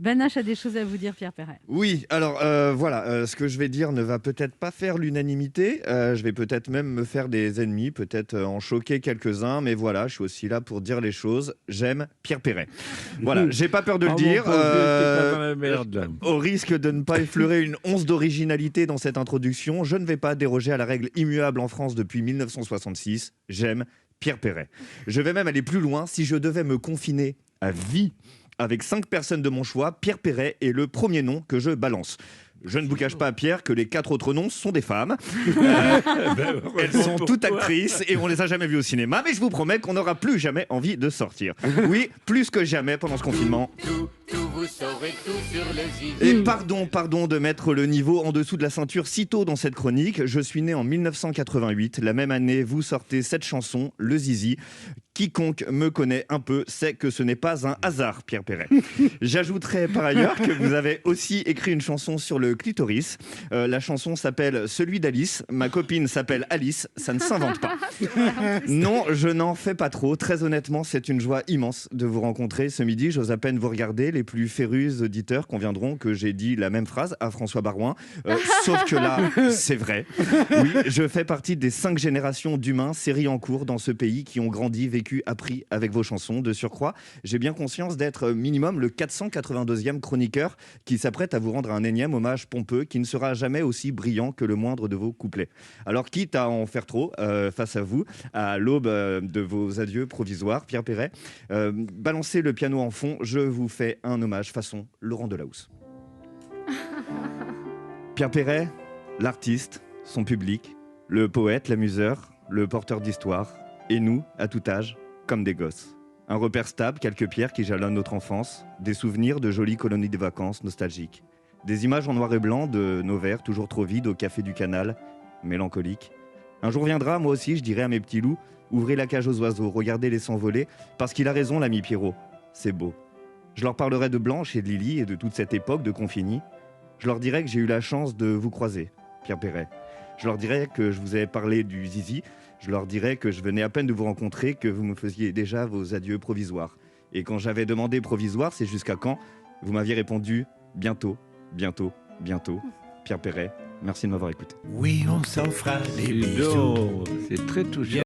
Ben H a des choses à vous dire, Pierre Perret. Oui, alors voilà, ce que je vais dire ne va peut-être pas faire l'unanimité. Je vais peut-être même me faire des ennemis, peut-être en choquer quelques-uns, mais voilà, je suis aussi là pour dire les choses. J'aime Pierre Perret. Voilà, j'ai pas peur de le dire. T'es pas dans la merde. Au risque de ne pas effleurer une once d'originalité dans cette introduction, je ne vais pas déroger à la règle immuable en France depuis 1966. J'aime Pierre Perret. Je vais même aller plus loin. Si je devais me confiner à vie avec 5 personnes de mon choix, Pierre Perret est le premier nom que je balance. Je ne vous cache pas, Pierre, que les 4 autres noms sont des femmes. Elles sont toutes actrices et on les a jamais vues au cinéma. Mais je vous promets qu'on n'aura plus jamais envie de sortir. Oui, plus que jamais pendant ce confinement. Vous saurez tout sur le zizi. Et pardon de mettre le niveau en dessous de la ceinture si tôt dans cette chronique. Je suis né en 1988. La même année, vous sortez cette chanson, Le Zizi. Quiconque me connaît un peu sait que ce n'est pas un hasard, Pierre Perret. J'ajouterai par ailleurs que vous avez aussi écrit une chanson sur le clitoris. La chanson s'appelle Celui d'Alice. Ma copine s'appelle Alice. Ça ne s'invente pas. Non, je n'en fais pas trop. Très honnêtement, c'est une joie immense de vous rencontrer ce midi. J'ose à peine vous regarder. Les plus férus auditeurs conviendront que j'ai dit la même phrase à François Barouin. Sauf que là, c'est vrai. Oui, je fais partie des 5 générations d'humains, séries en cours dans ce pays, qui ont grandi, vécu, appris avec vos chansons. De surcroît, j'ai bien conscience d'être minimum le 482e chroniqueur qui s'apprête à vous rendre un énième hommage pompeux qui ne sera jamais aussi brillant que le moindre de vos couplets. Alors, quitte à en faire trop face à vous, à l'aube de vos adieux provisoires, Pierre Perret, balancez le piano en fond, je vous fais un hommage façon Laurent Delahousse. Pierre Perret, l'artiste, son public, le poète, l'amuseur, le porteur d'histoire, et nous, à tout âge, comme des gosses. Un repère stable, quelques pierres qui jalonnent notre enfance, des souvenirs de jolies colonies de vacances nostalgiques, des images en noir et blanc de nos verres toujours trop vides au café du canal, mélancoliques. Un jour viendra, moi aussi, je dirai à mes petits loups, ouvrez la cage aux oiseaux, regardez les s'envoler, parce qu'il a raison, l'ami Pierrot, c'est beau. Je leur parlerai de Blanche et de Lily et de toute cette époque de Confini. Je leur dirai que j'ai eu la chance de vous croiser, Pierre Perret. Je leur dirai que je vous ai parlé du zizi. Je leur dirai que je venais à peine de vous rencontrer, que vous me faisiez déjà vos adieux provisoires. Et quand j'avais demandé provisoire, c'est jusqu'à quand? Vous m'aviez répondu bientôt, bientôt, bientôt. Pierre Perret, merci de m'avoir écouté. Oui, on s'en fera des Dis bisous. donc, c'est très touchant.